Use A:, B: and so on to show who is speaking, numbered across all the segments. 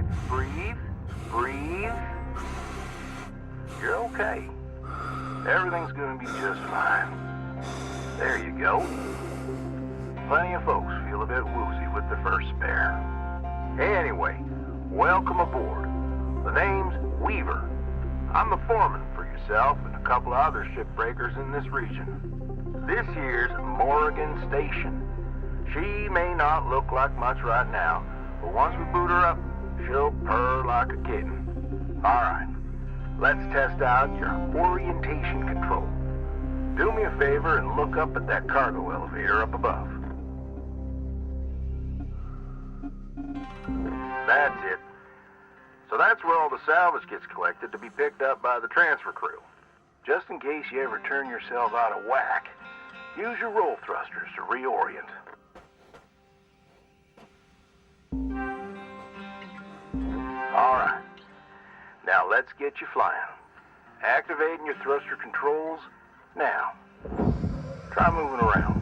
A: right. Breathe. Breathe. You're okay. Everything's gonna be just fine. There you go. Plenty of folks feel a bit woozy with the first spare. Anyway, welcome aboard. The name's Weaver. I'm the foreman for yourself and a couple of other shipbreakers in this region. This here's Morrigan Station. She may not look like much right now, but once we boot her up, she'll purr like a kitten. All right, let's test out your orientation control. Do me a favor and look up at that cargo elevator up above. That's it. So that's where all the salvage gets collected to be picked up by the transfer crew. Just in case you ever turn yourself out of whack, use your roll thrusters to reorient. All right. Now let's get you flying. Activating your thruster controls now. Try moving around.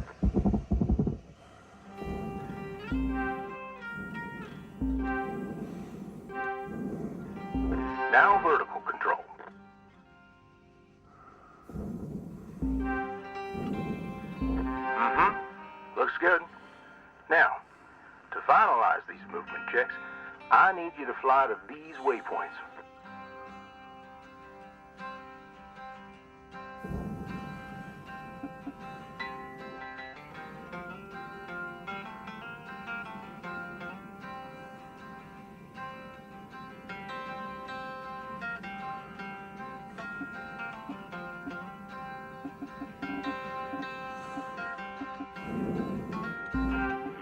A: Now vertical control. Looks good. Now, to finalize these movement checks, I need you to fly to these waypoints.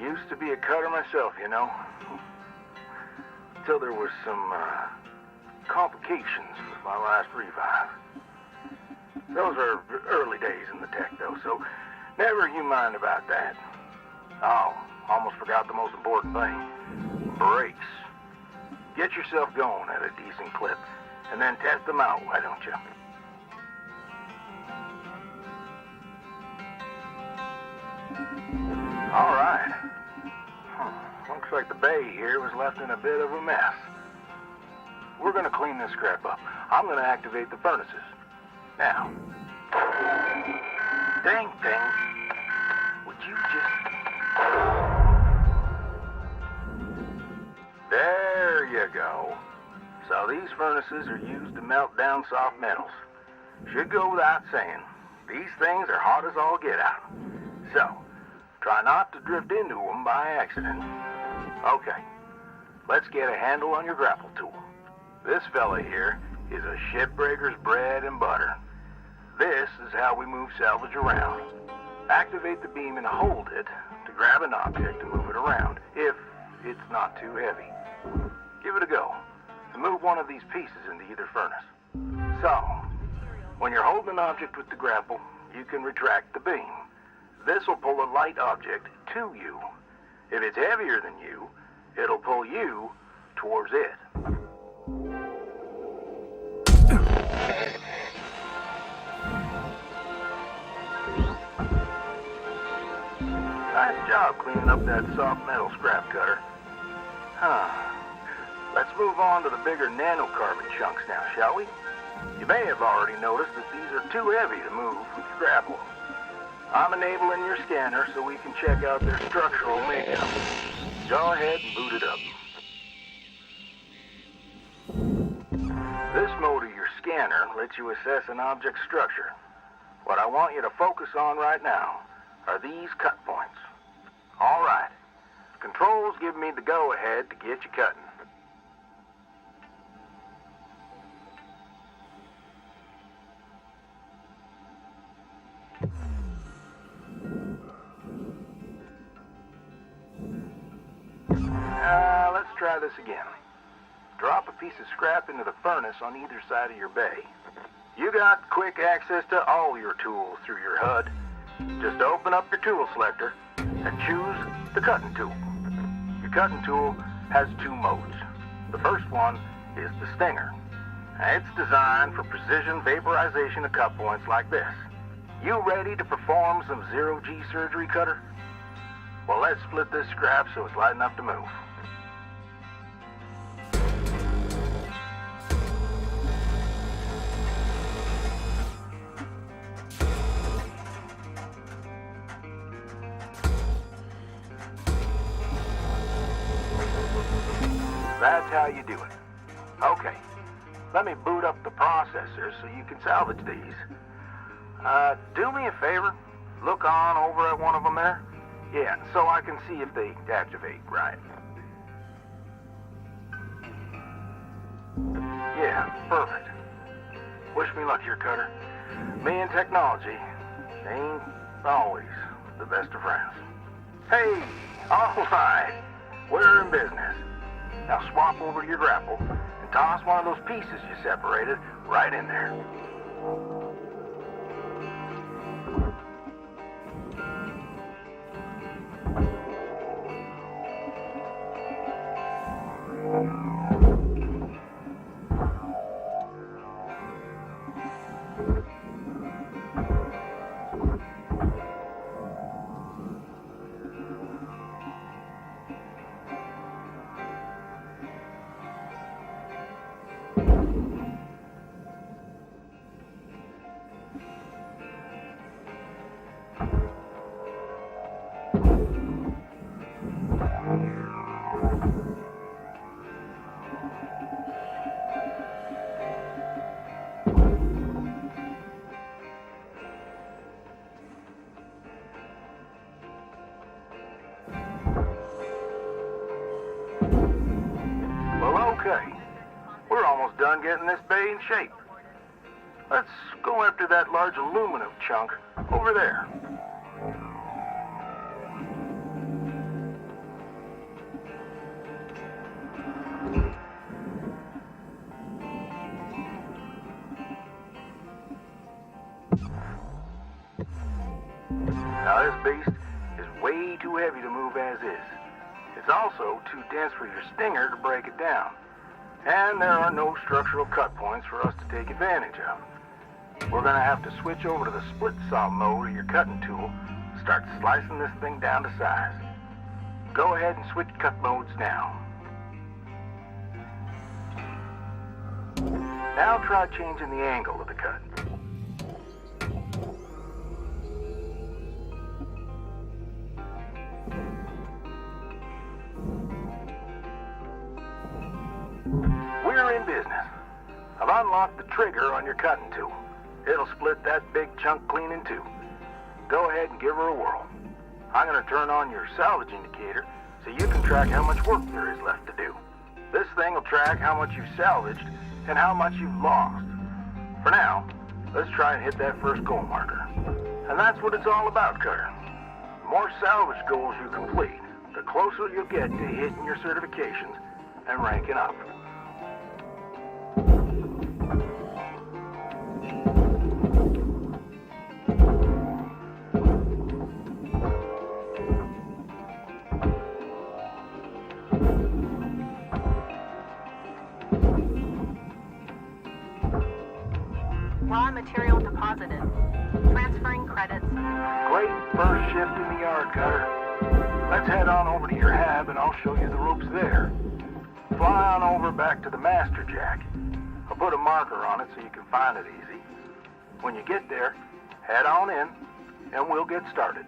A: Used to be a cutter myself, you know. Until there was some complications with my last revive. Those are early days in the tech, though, so never you mind about that. Oh, almost forgot the most important thing. Brakes. Get yourself going at a decent clip, and then test them out, why don't you? All right. Looks like the bay here was left in a bit of a mess. We're gonna clean this crap up. I'm gonna activate the furnaces. Now. Dang thing. Would you just... There you go. So these furnaces are used to melt down soft metals. Should go without saying. These things are hot as all get out. So, try not to drift into them by accident. Okay, let's get a handle on your grapple tool. This fella here is a shipbreaker's bread and butter. This is how we move salvage around. Activate the beam and hold it to grab an object and move it around, if it's not too heavy. Give it a go, and move one of these pieces into either furnace. So, when you're holding an object with the grapple, you can retract the beam. This will pull a light object to you. If it's heavier than you, it'll pull you towards it. Nice job cleaning up that soft metal scrap cutter. Let's move on to the bigger nanocarbon chunks now, shall we? You may have already noticed that these are too heavy to move with your grapple. I'm enabling your scanner so we can check out their structural makeup. Go ahead and boot it up. This mode of your scanner lets you assess an object's structure. What I want you to focus on right now are these cut points. All right. Controls give me the go-ahead to get you cutting. Let's try this again. Drop a piece of scrap into the furnace on either side of your bay. You got quick access to all your tools through your HUD. Just open up your tool selector and choose the cutting tool. Your cutting tool has two modes. The first one is the stinger. It's designed for precision vaporization of cut points like this. You ready to perform some zero-G surgery, Cutter? Well, let's split this scrap so it's light enough to move. how you do it. Okay, let me boot up the processor so you can salvage these. Do me a favor. Look on over at one of them there. Yeah, so I can see if they activate right. Yeah, perfect. Wish me luck here, Cutter. Me and technology ain't always the best of friends. Hey, all right. We're in business. Now swap over to your grapple and toss one of those pieces you separated right in there. Okay, we're almost done getting this bay in shape. Let's go after that large aluminum chunk over there. Now this beast is way too heavy to move as is. It's also too dense for your stinger to break it down. And there are no structural cut points for us to take advantage of. We're gonna have to switch over to the split saw mode of your cutting tool, start slicing this thing down to size. Go ahead and switch cut modes now. Now try changing the angle of the cut. We're in business. I've unlocked the trigger on your cutting tool. It'll split that big chunk clean in two. Go ahead and give her a whirl. I'm going to turn on your salvage indicator so you can track how much work there is left to do. This thing will track how much you've salvaged and how much you've lost. For now, let's try and hit that first goal marker. And that's what it's all about, Cutter. The more salvage goals you complete, the closer you'll get to hitting your certifications and ranking up.
B: Raw material deposited. Transferring credits.
A: Great first shift in the yard, Cutter. Let's head on over to your hab and I'll show you the ropes there. Fly on over back to the master jack. I'll put a marker on it so you can find it easy. When you get there, head on in and we'll get started.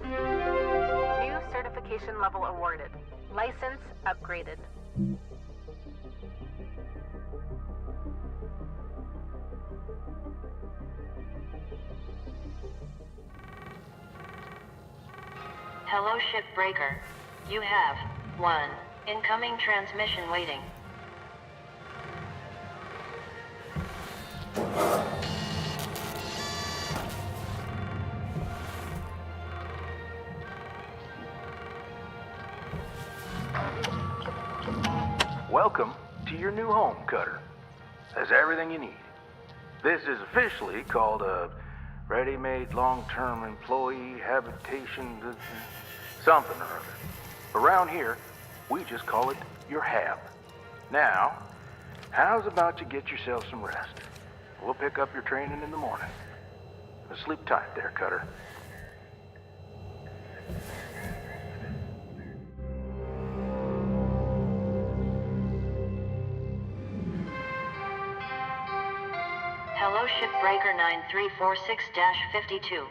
B: New certification level awarded. License upgraded.
C: Hello, shipbreaker. You have one incoming transmission waiting.
A: home, Cutter. Has everything you need. This is officially called a ready-made long-term employee habitation something or other. Around here, we just call it your hab. Now, how's about you get yourself some rest? We'll pick up your training in the morning. Sleep tight there, Cutter.
C: Hello Shipbreaker 9346-52.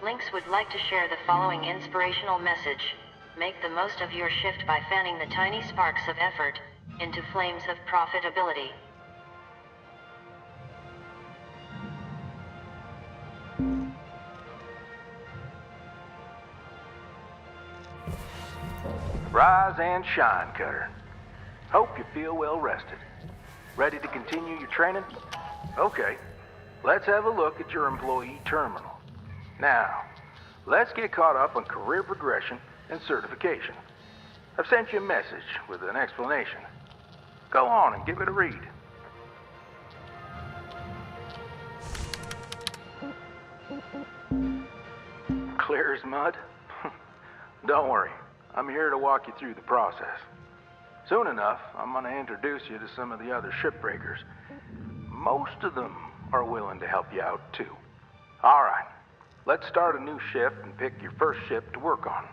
C: Lynx would like to share the following inspirational message. Make the most of your shift by fanning the tiny sparks of effort into flames of profitability.
A: Rise and shine, Cutter. Hope you feel well rested. Ready to continue your training? Okay, let's have a look at your employee terminal. Now, let's get caught up on career progression and certification. I've sent you a message with an explanation. Go on and give it a read. Clear as mud? Don't worry, I'm here to walk you through the process. Soon enough, I'm going to introduce you to some of the other shipbreakers. Most of them are willing to help you out, too. All right, let's start a new shift and pick your first ship to work on.